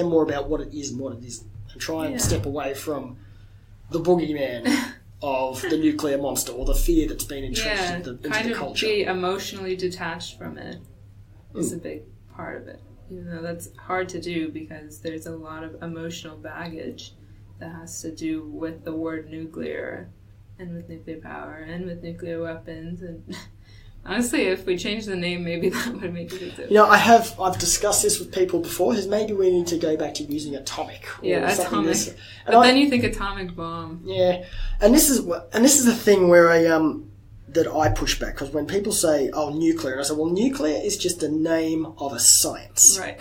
more about what it is and what it isn't, and try and step away from the boogeyman of the nuclear monster or the fear that's been entrenched into the culture.
Kind of be emotionally detached from it is a big part of it. Even though that's hard to do because there's a lot of emotional baggage that has to do with the word nuclear and with nuclear power and with nuclear weapons. And honestly, if we change the name, maybe that would make a big difference.
I've discussed this with people before. Maybe we need to go back to using atomic.
Atomic. Then you think atomic bomb.
Yeah, and this is the thing where that I push back, because when people say, nuclear, and I say, nuclear is just a name of a science.
Right.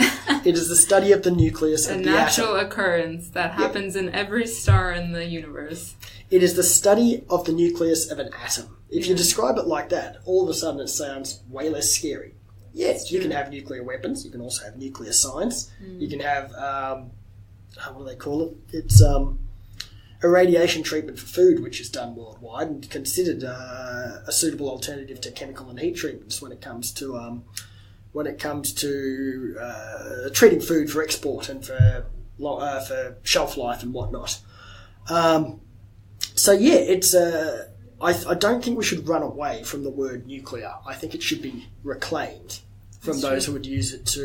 It is the study of the nucleus of the atom. A
natural occurrence that happens in every star in the universe.
It is the study of the nucleus of an atom. If you describe it like that, all of a sudden it sounds way less scary. Yes, you can have nuclear weapons. You can also have nuclear science. You can have, what do they call it? It's irradiation treatment for food, which is done worldwide and considered a suitable alternative to chemical and heat treatments when it comes to treating food for export and for shelf life and whatnot. So yeah, it's I don't think we should run away from the word nuclear. I think it should be reclaimed from those who would use it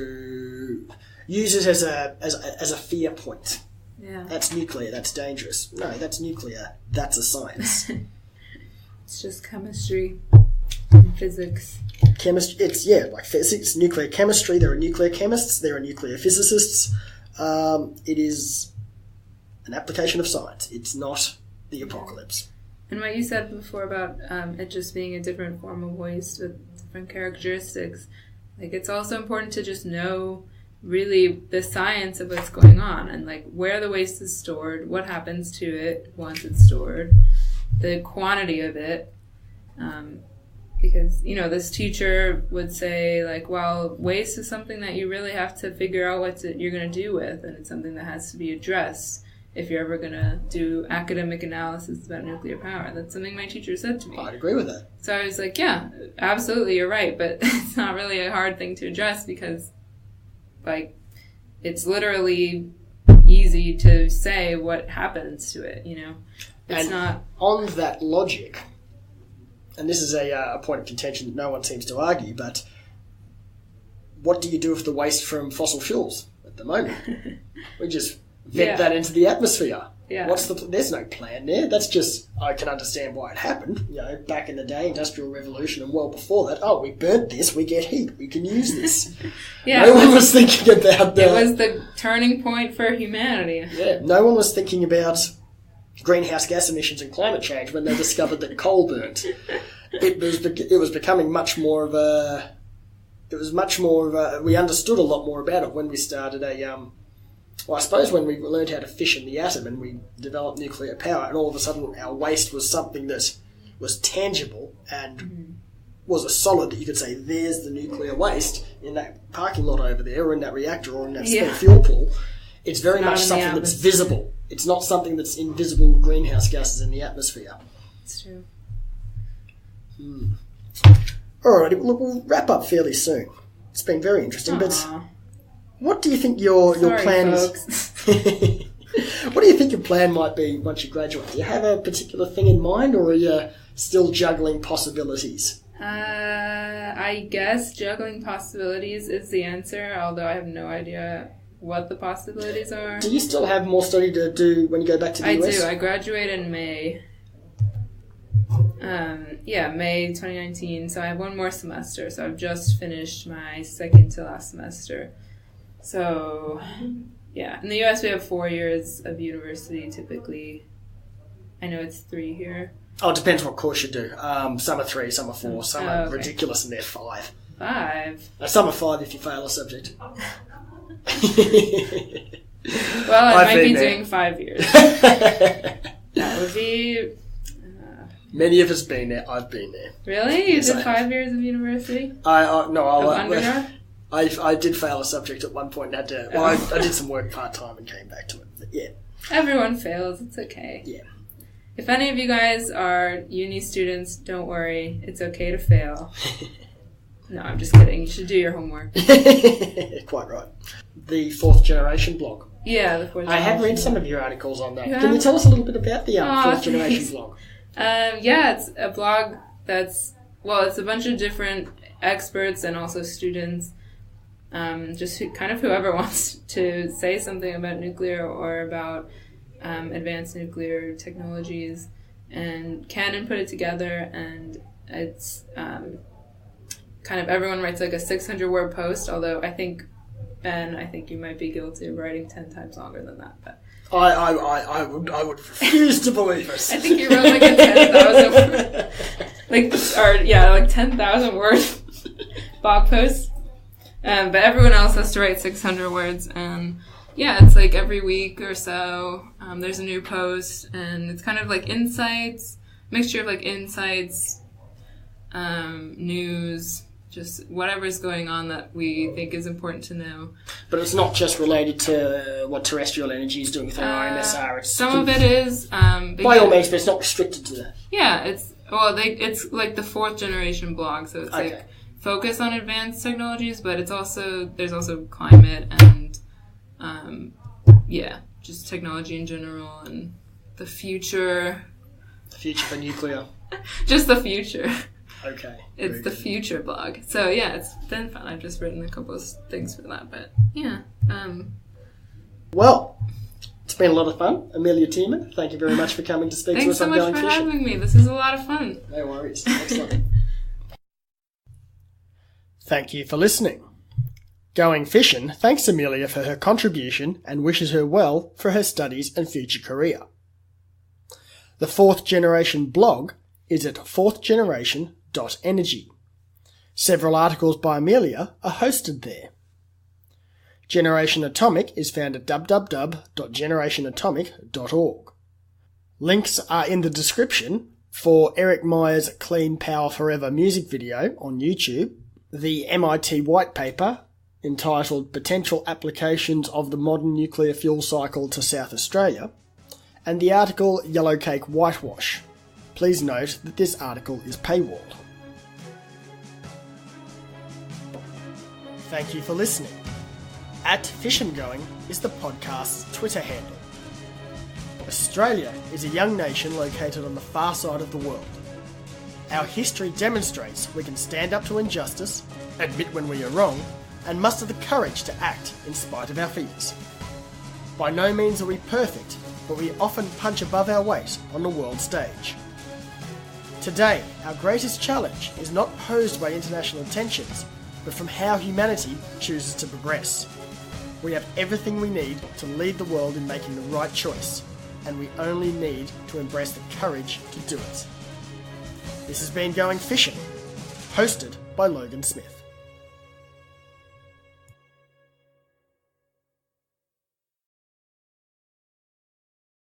as a fear point.
Yeah.
That's nuclear, that's dangerous. No, that's nuclear, that's a science.
It's just chemistry and physics.
It's like physics, nuclear chemistry. There are nuclear chemists, there are nuclear physicists. It is an application of science. It's not the apocalypse.
And what you said before about it just being a different form of waste with different characteristics, like it's also important to just know really the science of what's going on and like where the waste is stored, what happens to it once it's stored, the quantity of it. Because, this teacher would say like, well, waste is something that you really have to figure out what you're going to do with, and it's something that has to be addressed if you're ever going to do academic analysis about nuclear power. That's something my teacher said to me.
I'd agree with that.
So I was like, yeah, absolutely, you're right, but it's not really a hard thing to address because, like, it's literally easy to say what happens to it, It's
and
not...
On that logic, and this is a point of contention that no one seems to argue, but what do you do with the waste from fossil fuels at the moment? We just vent that into the atmosphere.
Yeah.
There's no plan there. That's just, I can understand why it happened. Back in the day, Industrial Revolution and well before that, we burnt this, we get heat, we can use this. No one was thinking about that.
It was the turning point for humanity.
Yeah, no one was thinking about greenhouse gas emissions and climate change when they discovered that coal burnt. It was becoming much more of a... we understood a lot more about it when we started I suppose when we learned how to fission the atom and we developed nuclear power, and all of a sudden our waste was something that was tangible and was a solid that you could say, there's the nuclear waste in that parking lot over there, or in that reactor, or in that spent fuel pool. It's very much something that's visible. It's not something that's invisible greenhouse gases in the atmosphere.
It's true.
Alrighty, look, we'll wrap up fairly soon. It's been very interesting, but what do you think your plan is? What do you think your plan might be once you graduate? Do you have a particular thing in mind, or are you still juggling possibilities?
I guess juggling possibilities is the answer, although I have no idea what the possibilities are.
Do you still have more study to do when you go back to the US?
I do. I graduate in May. May 2019. So I have one more semester. So I've just finished my second to last semester. So, yeah. In the US, we have 4 years of university typically. I know it's 3 here.
Oh, it depends what course you do. Some are 3, some are 4, some are ridiculous and they're 5.
5?
Some are 5 if you fail a subject.
Well, I might be doing 5 years. That would be...
Many of us been there. I've been there.
Really? You did 5 years of university?
Undergrad? I did fail a subject at one point and had to... Well, I did some work part-time and came back to it. But yeah.
Everyone fails. It's okay.
Yeah.
If any of you guys are uni students, don't worry. It's okay to fail. No, I'm just kidding. You should do your homework.
Quite right. The Fourth Generation blog.
Yeah, the Fourth Generation.
I have read some of your articles on that. Can you tell us a little bit about the Fourth Generation blog?
It's a blog that's... Well, it's a bunch of different experts and also students. Kind of whoever wants to say something about nuclear or about advanced nuclear technologies. And Canon put it together, and it's kind of everyone writes like a 600-word post, although I think, Ben, you might be guilty of writing 10 times longer than that. But
I would refuse to believe it.
I think you wrote like a 10,000 word, 10,000 word blog post. But everyone else has to write 600 words, and it's like every week or so there's a new post, and it's kind of like insights, mixture of like insights, news, just whatever's going on that we think is important to know.
But it's not just related to what terrestrial energy is doing through IMSR.
Some of it is.
By all means, but it's not restricted to that.
Yeah, it's like the 4th generation blog, so it's like focus on advanced technologies, but there's also climate and just technology in general and the future.
The future for nuclear.
Just the future.
Okay.
It's the future blog. So yeah, it's been fun. I've just written a couple of things for that, but yeah.
Well, it's been a lot of fun. Amelia Tiemann, thank you very much for coming to speak to us on Going
Thanks so much
Fishing.
for having me. This is a lot of fun.
No worries. Excellent. Thank you for listening. Going Fishing thanks Amelia for her contribution and wishes her well for her studies and future career. The 4th Generation blog is at fourthgeneration.energy. Several articles by Amelia are hosted there. Generation Atomic is found at www.generationatomic.org. Links are in the description for Eric Meyer's Clean Power Forever music video on YouTube, the MIT white paper entitled Potential Applications of the Modern Nuclear Fuel Cycle to South Australia, and the article Yellowcake Whitewash. Please note that this article is paywalled. Thank you for listening. @FishandGoing is the podcast's Twitter handle. Australia is a young nation located on the far side of the world. Our history demonstrates we can stand up to injustice, admit when we are wrong, and muster the courage to act in spite of our fears. By no means are we perfect, but we often punch above our weight on the world stage. Today, our greatest challenge is not posed by international tensions, but from how humanity chooses to progress. We have everything we need to lead the world in making the right choice, and we only need to embrace the courage to do it. This has been Going Fishing, hosted by Logan Smith.